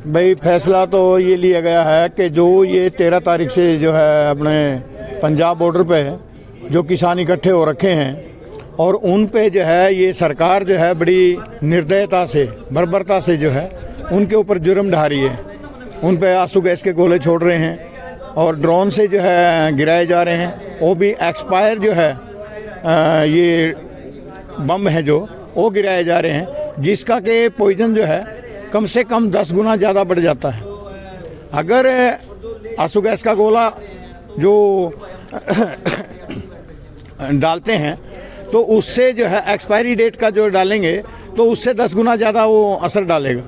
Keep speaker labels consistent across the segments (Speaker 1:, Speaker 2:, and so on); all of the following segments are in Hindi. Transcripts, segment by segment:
Speaker 1: भाई फैसला तो ये लिया गया है कि जो ये 13 तारीख से जो है अपने पंजाब बॉर्डर पे जो किसान इकट्ठे हो रखे हैं और उन पे जो है ये सरकार जो है बड़ी निर्दयता से बर्बरता से जो है उनके ऊपर जुर्म ढा रही है। उन पे आंसू गैस के गोले छोड़ रहे हैं और ड्रोन से जो है गिराए जा रहे हैं। वो भी एक्सपायर जो है ये बम है जो वो गिराए जा रहे हैं, जिसका कि पॉइजन जो है कम से कम 10 गुना ज़्यादा बढ़ जाता है। अगर आंसू गैस का गोला जो डालते हैं तो उससे जो है एक्सपायरी डेट का जो डालेंगे तो उससे 10 गुना ज़्यादा वो असर डालेगा।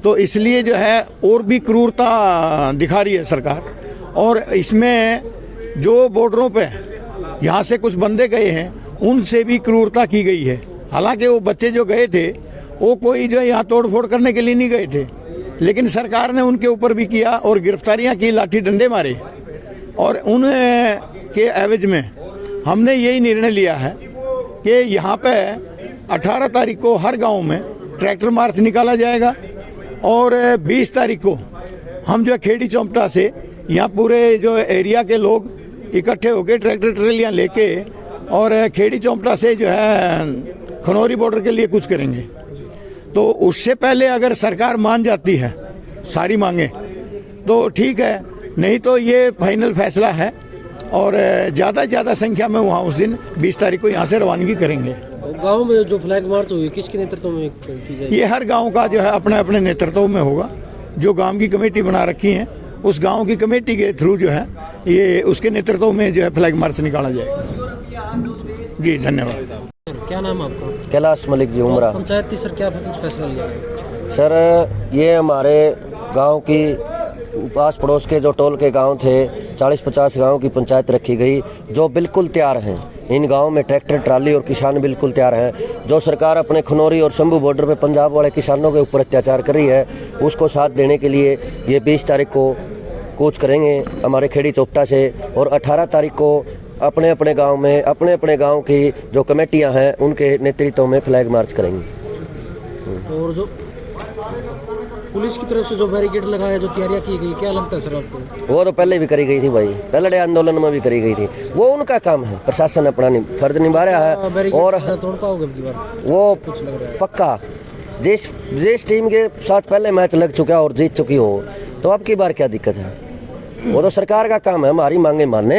Speaker 1: तो इसलिए जो है और भी क्रूरता दिखा रही है सरकार। और इसमें जो बॉर्डरों पे यहाँ से कुछ बंदे गए हैं उनसे भी क्रूरता की गई है। हालांकि वो बच्चे जो गए थे वो कोई जो यहाँ तोड़ फोड़ करने के लिए नहीं गए थे, लेकिन सरकार ने उनके ऊपर भी किया और गिरफ्तारियाँ की, लाठी डंडे मारे। और उन के एवज में हमने यही निर्णय लिया है कि यहाँ पे 18 तारीख को हर गांव में ट्रैक्टर मार्च निकाला जाएगा और 20 तारीख को हम जो खेड़ी चौपटा से यहाँ पूरे जो एरिया के लोग इकट्ठे होकर ट्रैक्टर ट्रेलियाँ लेके और खेड़ी चौपटा से जो है खनौरी बॉर्डर के लिए कुछ करेंगे। तो उससे पहले अगर सरकार मान जाती है सारी मांगे तो ठीक है, नहीं तो ये फाइनल फैसला है और ज़्यादा से ज़्यादा संख्या में वहाँ उस दिन 20 तारीख को यहाँ से रवानगी करेंगे।
Speaker 2: गांव में जो फ्लैग मार्च हुई किसके नेतृत्व में की जाएगी?
Speaker 1: ये हर गांव का जो है अपने अपने नेतृत्व में होगा। जो गांव की कमेटी बना रखी है उस गांव की कमेटी के थ्रू जो है ये उसके नेतृत्व में जो है फ्लैग मार्च निकाला जाएगा। जी धन्यवाद।
Speaker 2: क्या नाम आपका?
Speaker 3: कैलाश मलिक जी, उमरा।
Speaker 2: पंचायती सर क्या कुछ फैसला लिया गया?
Speaker 3: सर ये हमारे गांव की पास पड़ोस के जो टोल के गांव थे 40-50 गांव की पंचायत रखी गई जो बिल्कुल तैयार हैं। इन गांव में ट्रैक्टर ट्राली और किसान बिल्कुल तैयार हैं। जो सरकार अपने खनौरी और शंभू बॉर्डर पे पंजाब वाले किसानों के ऊपर अत्याचार कर रही है उसको साथ देने के लिए ये 20 तारीख को कूच करेंगे हमारे खेड़ी चौपटा से और 18 तारीख को अपने अपने गांव में अपने अपने गांव की जो कमेटियां हैं उनके नेतृत्व में फ्लैग मार्च करेंगे।
Speaker 2: और जो पुलिस की तरफ से जो बैरिकेड लगाया, जो तैयारियां की गई, क्या लगता है सर आपको?
Speaker 3: वो तो पहले भी करी गई थी भाई, पहले आंदोलन में भी करी गई थी। वो उनका काम है, प्रशासन अपना फर्ज निभा रहा है। और
Speaker 2: तोड़ पाओगे
Speaker 3: वो पक्का जिस टीम के साथ पहले मैच लग चुका और जीत चुकी हो तो अब की बार क्या दिक्कत है? वो तो सरकार का काम है हमारी मांगे मानने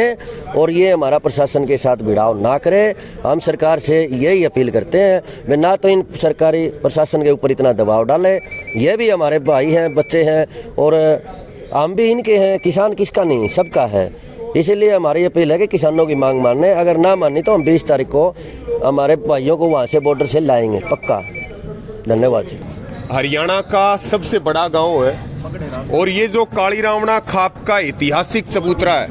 Speaker 3: और ये हमारा प्रशासन के साथ भिड़ाव ना करे। हम सरकार से यही अपील करते हैं वे ना तो इन सरकारी प्रशासन के ऊपर इतना दबाव डाले। ये भी हमारे भाई हैं, बच्चे हैं और हम भी इनके हैं। किसान किसका नहीं, सबका है। इसीलिए हमारी अपील है कि किसानों की मांग मानने, अगर ना मानी तो हम 20 तारीख को हमारे भाइयों को वहाँ से बॉर्डर से लाएंगे पक्का। धन्यवाद जी।
Speaker 4: हरियाणा का सबसे बड़ा गांव है और ये जो काली रावणा खाप का ऐतिहासिक चबूतरा है,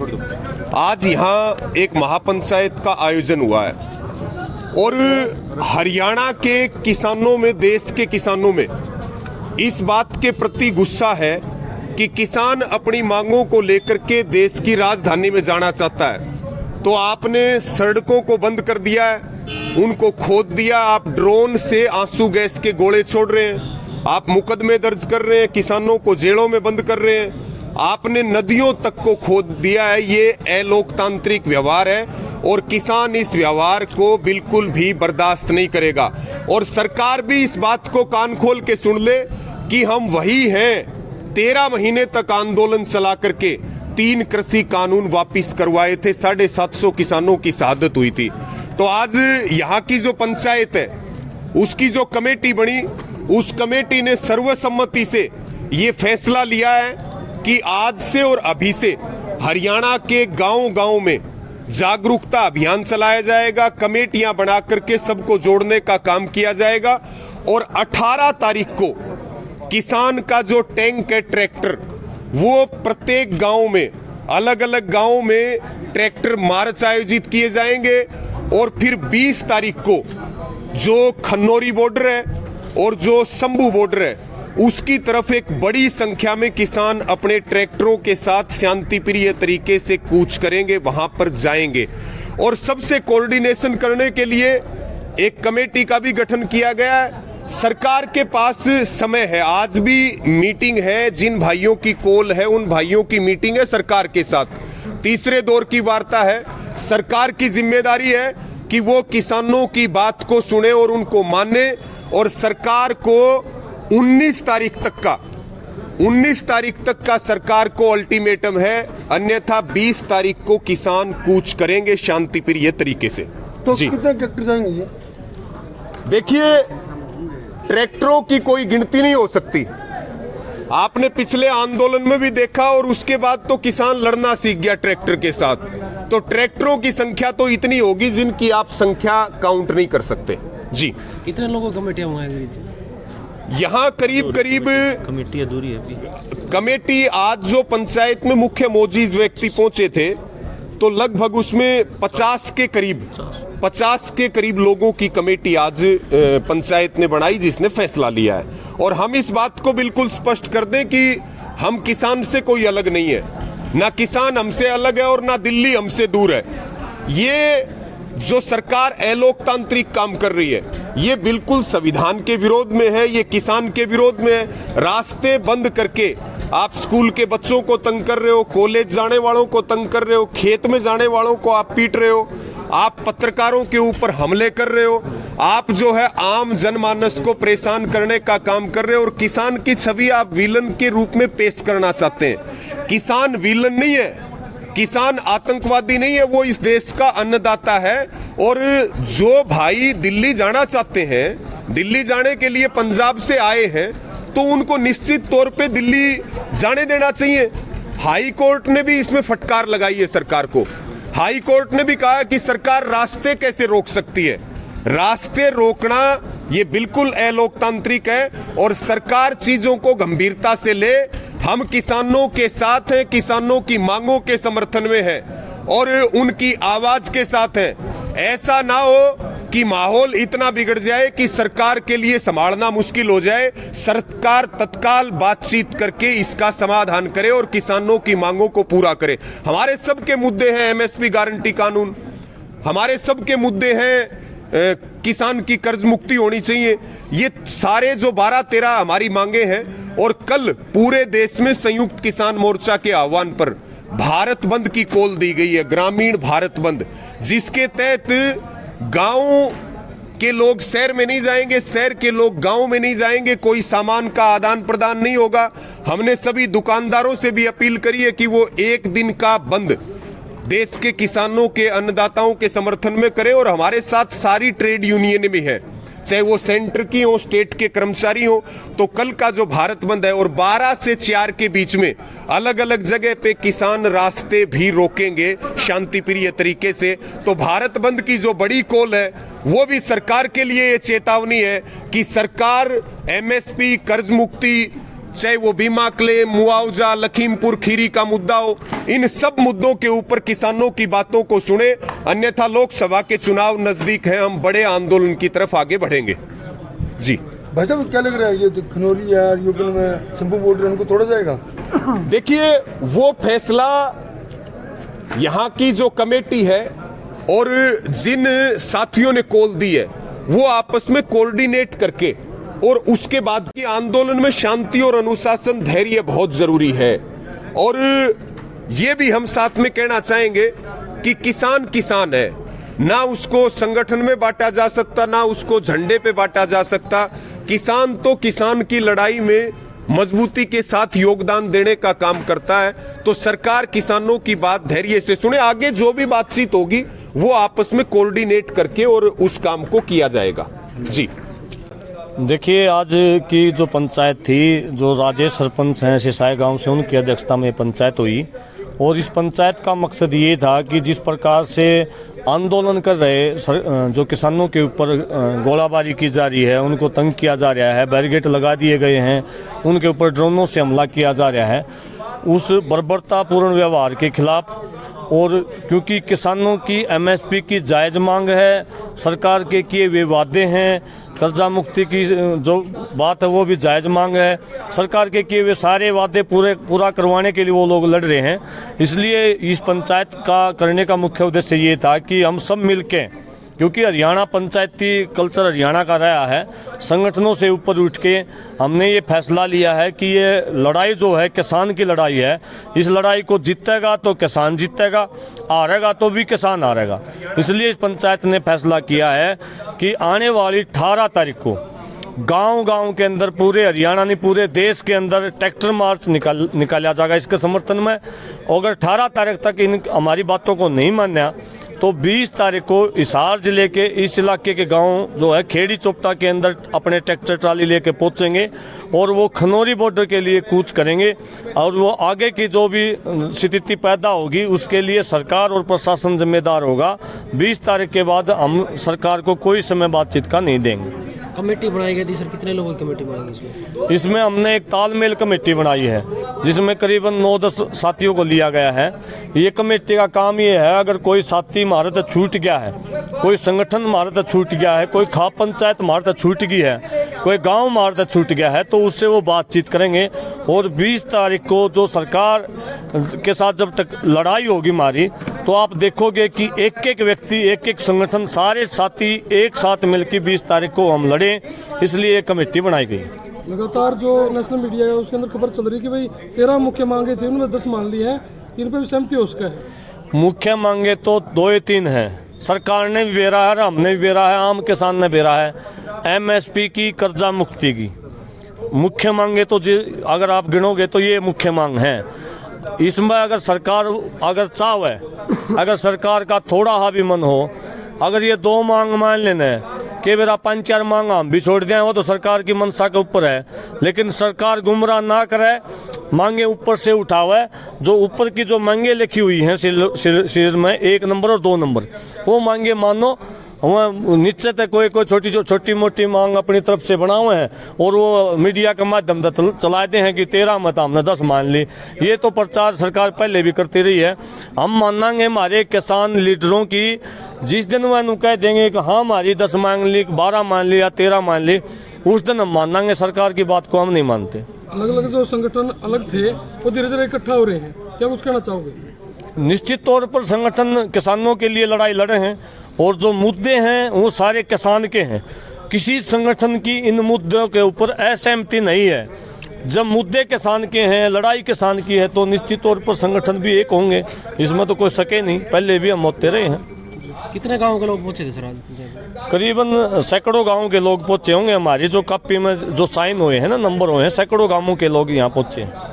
Speaker 4: आज यहाँ एक महापंचायत का आयोजन हुआ है और हरियाणा के किसानों में, देश के किसानों में इस बात के प्रति गुस्सा है कि किसान अपनी मांगों को लेकर के देश की राजधानी में जाना चाहता है। तो आपने सड़कों को बंद कर दिया है, उनको खोद दिया, आप ड्रोन से आंसू गैस के गोले छोड़ रहे हैं, आप मुकदमे दर्ज कर रहे हैं, किसानों को जेलों में बंद कर रहे हैं, आपने नदियों तक को खोद दिया है। ये अलोकतांत्रिक व्यवहार है और किसान इस व्यवहार को बिल्कुल भी बर्दाश्त नहीं करेगा। और सरकार भी इस बात को कान खोल के सुन ले कि हम वही हैं। 13 महीने तक आंदोलन चला करके 3 कृषि कानून वापिस करवाए थे, 750 किसानों की शहादत हुई थी। तो आज यहाँ की जो पंचायत है उसकी जो कमेटी बनी, उस कमेटी ने सर्वसम्मति से ये फैसला लिया है कि आज से और अभी से हरियाणा के गांव-गांव में जागरूकता अभियान चलाया जाएगा। कमेटियां बना करके सबको जोड़ने का काम किया जाएगा और 18 तारीख को किसान का जो टैंक है, ट्रैक्टर, वो प्रत्येक गांव में, अलग अलग गांव में ट्रैक्टर मार्च आयोजित किए जाएंगे। और फिर 20 तारीख को जो खनौरी बॉर्डर है और जो शंभू बॉर्डर है उसकी तरफ एक बड़ी संख्या में किसान अपने ट्रैक्टरों के साथ शांतिप्रिय तरीके से कूच करेंगे, वहां पर जाएंगे। और सबसे कोऑर्डिनेशन करने के लिए एक कमेटी का भी गठन किया गया है। सरकार के पास समय है, आज भी मीटिंग है, जिन भाइयों की कॉल है उन भाइयों की मीटिंग है सरकार के साथ। तीसरे दौर की वार्ता है। सरकार की जिम्मेदारी है कि वो किसानों की बात को सुने और उनको माने, और सरकार को 19 तारीख तक का सरकार को अल्टीमेटम है, अन्यथा 20 तारीख को किसान कूच करेंगे शांतिप्रिय तरीके से।
Speaker 5: तो
Speaker 4: जी
Speaker 5: कितने ट्रैक्टर जाएंगे ये?
Speaker 4: देखिए, ट्रैक्टरों की कोई गिनती नहीं हो सकती। आपने पिछले आंदोलन में भी देखा, और उसके बाद तो किसान लड़ना सीख गया ट्रैक्टर के साथ। तो ट्रैक्टरों की संख्या तो इतनी होगी जिनकी आप संख्या काउंट नहीं कर सकते। जी,
Speaker 2: कितने लोगों की कमेटियां हुआ है?
Speaker 4: यहाँ करीब
Speaker 2: कमेटी अधूरी है अभी।
Speaker 4: कमेटी आज जो पंचायत में मुख्य मोजीज व्यक्ति पहुंचे थे, तो लगभग उसमें 50 के करीब लोगों की कमेटी आज पंचायत ने बनाई, जिसने फैसला लिया है। और हम इस बात को बिल्कुल स्पष्ट कर दें कि हम किसान से कोई अलग नहीं है, ना किसान हमसे अलग है और ना दिल्ली हमसे दूर है। ये जो सरकार अलोकतांत्रिक काम कर रही है, ये बिल्कुल संविधान के विरोध में है, ये किसान के विरोध में है। रास्ते बंद करके आप स्कूल के बच्चों को तंग कर रहे हो, कॉलेज जाने वालों को तंग कर रहे हो, खेत में जाने वालों को आप पीट रहे हो, आप पत्रकारों के ऊपर हमले कर रहे हो, आप जो है आम जनमानस को परेशान करने का काम कर रहे हो, और किसान की छवि आप विलन के रूप में पेश करना चाहते हैं। किसान विलन नहीं है, किसान आतंकवादी नहीं है, वो इस देश का अन्नदाता है। और जो भाई दिल्ली जाना चाहते हैं, दिल्ली जाने के लिए पंजाब से आए हैं, तो उनको निश्चित तौर पे दिल्ली जाने देना चाहिए। हाई कोर्ट ने भी इसमें फटकार लगाई है सरकार को। हाई कोर्ट ने भी कहा कि सरकार रास्ते कैसे रोक सकती है। रास्ते रोकना ये बिल्कुल अलोकतांत्रिक है, और सरकार चीजों को गंभीरता से ले। हम किसानों के साथ हैं, किसानों की मांगों के समर्थन में हैं, और उनकी आवाज के साथ हैं। ऐसा ना हो कि माहौल इतना बिगड़ जाए कि सरकार के लिए संभालना मुश्किल हो जाए। सरकार तत्काल बातचीत करके इसका समाधान करे और किसानों की मांगों को पूरा करे। हमारे सबके मुद्दे हैं एमएसपी गारंटी कानून, हमारे सबके मुद्दे हैं किसान की कर्ज मुक्ति होनी चाहिए। ये सारे जो 12-13 हमारी मांगे हैं, और कल पूरे देश में संयुक्त किसान मोर्चा के आह्वान पर भारत बंद की कॉल दी गई है, ग्रामीण भारत बंद, जिसके तहत गांव के लोग शहर में नहीं जाएंगे, शहर के लोग गांव में नहीं जाएंगे, कोई सामान का आदान प्रदान नहीं होगा। हमने सभी दुकानदारों से भी अपील करी है कि वो एक दिन का बंद देश के किसानों के अन्नदाताओं के समर्थन में करें। और हमारे साथ सारी ट्रेड यूनियन भी हैं, चाहे वो सेंटर की हो, स्टेट के कर्मचारी हो। तो कल का जो भारत बंद है, और 12 से 4 के बीच में अलग अलग जगह पे किसान रास्ते भी रोकेंगे शांतिप्रिय तरीके से। तो भारत बंद की जो बड़ी कॉल है, वो भी सरकार के लिए ये चेतावनी है कि सरकार एमएसपी, कर्ज मुक्ति, चाहे वो बीमा क्लेम, मुआवजा, लखीमपुर खीरी का मुद्दा हो, इन सब मुद्दों के ऊपर किसानों की बातों को सुने। अन्यथा लोकसभा के चुनाव नजदीक हैं, हम बड़े आंदोलन की तरफ आगे बढ़ेंगे। जी
Speaker 5: भाई साहब, क्या लग रहा है, ये जो खनौरी या यूपी में शंभू बॉर्डर उनको तोड़ा जाएगा?
Speaker 4: देखिए, वो फैसला यहाँ की जो कमेटी है और जिन साथियों ने कॉल दी है, वो आपस में कोऑर्डिनेट करके, और उसके बाद की आंदोलन में शांति और अनुशासन, धैर्य बहुत जरूरी है। और ये भी हम साथ में कहना चाहेंगे कि किसान किसान है, ना उसको संगठन में बांटा जा सकता, ना उसको झंडे पे बांटा जा सकता। किसान तो किसान की लड़ाई में मजबूती के साथ योगदान देने का काम करता है। तो सरकार किसानों की बात धैर्य से सुने, आगे जो भी बातचीत होगी वो आपस में कोऑर्डिनेट करके और उस काम को किया जाएगा। जी
Speaker 6: देखिए, आज की जो पंचायत थी, जो राजेश सरपंच हैं सिसाई गांव से, उनकी अध्यक्षता में पंचायत हुई। और इस पंचायत का मकसद ये था कि जिस प्रकार से आंदोलन कर रहे जो किसानों के ऊपर गोलाबारी की जा रही है, उनको तंग किया जा रहा है, बैरिकेड लगा दिए गए हैं, उनके ऊपर ड्रोनों से हमला किया जा रहा है, उस बर्बरतापूर्ण व्यवहार के खिलाफ। और क्योंकि किसानों की एमएसपी की जायज़ मांग है, सरकार के किए हुए वादे हैं, कर्जा मुक्ति की जो बात है वो भी जायज़ मांग है, सरकार के किए हुए सारे वादे पूरा करवाने के लिए वो लोग लड़ रहे हैं। इसलिए इस पंचायत का करने का मुख्य उद्देश्य ये था कि हम सब मिलके, क्योंकि हरियाणा पंचायती कल्चर हरियाणा का रहा है। संगठनों से ऊपर उठ के हमने ये फैसला लिया है कि ये लड़ाई जो है किसान की लड़ाई है। इस लड़ाई को जीतेगा तो किसान जीतेगा, हारेगा तो भी किसान हारेगा। इसलिए इस पंचायत ने फैसला किया है कि आने वाली 18 तारीख को गांव-गांव के अंदर, पूरे हरियाणा नहीं पूरे देश के अंदर ट्रैक्टर मार्च निकाला जाएगा इसके समर्थन में। अगर 18 तारीख तक इन हमारी बातों को नहीं माना तो 20 तारीख को हिसार जिले के इस इलाके के गांव जो है खेड़ी चोपटा के अंदर अपने ट्रैक्टर ट्राली लेके पहुंचेंगे और वो खनौरी बॉर्डर के लिए कूच करेंगे। और वो आगे की जो भी स्थिति पैदा होगी उसके लिए सरकार और प्रशासन जिम्मेदार होगा। 20 तारीख के बाद हम सरकार को कोई समय बातचीत का नहीं देंगे।
Speaker 2: कमेटी बनाई गई थी सर, कितने लोगों की कमेटी बनाई गई
Speaker 6: इसमें हमने एक तालमेल कमेटी बनाई है जिसमें करीबन 9-10 साथियों को लिया गया है। ये कमेटी का काम ये है, अगर कोई साथी हमारे से छूट गया है, कोई संगठन हमारे से छूट गया है, कोई खाप पंचायत हमारे से छूट गई है, कोई गांव हमारे से छूट गया है, तो उससे वो बातचीत करेंगे। और 20 तारीख को जो सरकार के साथ जब तक लड़ाई होगी हमारी, तो आप देखोगे कि एक-एक व्यक्ति, एक-एक संगठन, सारे साथी एक साथ मिलकर 20 तारीख को हम लड़ें। इसलिए एक कमेटी बनाई गई।
Speaker 5: लगातार जो नेशनल मीडिया है उसके अंदर खबर चल रही है कि भाई 13 मुख्य मांगे थी, उन्होंने 10 मान ली है, 3 पे भी सहमति हो उसका है।
Speaker 6: मुख्य मांगे तो 2 या 3 हैं। सरकार ने भी बेरा है, हमने भी बेरा है, आम किसान ने बेरा है। MSP की, कर्जा मुक्ति की मुख्य मांगे तो अगर आप गिनोगे तो ये मुख्य मांग है। इसमें अगर सरकार अगर चाहे, अगर सरकार का थोड़ा हा भी मन हो, अगर ये 2 मांग मान लेना है कि मेरा 5-4 मांग हम भी छोड़ दें, वो तो सरकार की मंशा के ऊपर है। लेकिन सरकार गुमराह ना करे, मांगे ऊपर से उठावे। जो ऊपर की जो मांगे लिखी हुई हैं सिर में 1 नंबर और 2 नंबर, वो मांगे मानो। वह निश्चित है कोई छोटी मोटी मांग अपनी तरफ से बनाए हैं और वो मीडिया के माध्यम से चला दे हैं कि 13 मत हमने 10 मान ली। ये तो प्रचार सरकार पहले भी करती रही है। हम मानेंगे हमारे किसान लीडरों की, जिस दिन वह कह देंगे कि हाँ हमारी 10 मांग ली, 12 मान ली या 13 मान ली, उस दिन हम मानेंगे। सरकार की बात को हम नहीं मानते।
Speaker 5: अलग अलग जो संगठन अलग थे वो धीरे धीरे इकट्ठा हो रहे हैं, क्या कुछ कहना चाहोगे?
Speaker 6: निश्चित तौर पर संगठन किसानों के लिए लड़ाई लड़े हैं और जो मुद्दे हैं वो सारे किसान के हैं। किसी संगठन की इन मुद्दों के ऊपर असहमति नहीं है। जब मुद्दे किसान के हैं, लड़ाई किसान की है, तो निश्चित तौर पर संगठन भी एक होंगे, इसमें तो कोई शक नहीं। पहले भी हम होते रहे हैं।
Speaker 2: कितने गाँव के लोग पहुँचे थे सर आज?
Speaker 6: करीबन सैकड़ों गाँव के लोग पहुँचे होंगे। हमारी जो कापी में जो साइन हुए हैं ना, नंबर हुए हैं, सैकड़ों गाँवों के लोग यहाँ पहुँचे हैं।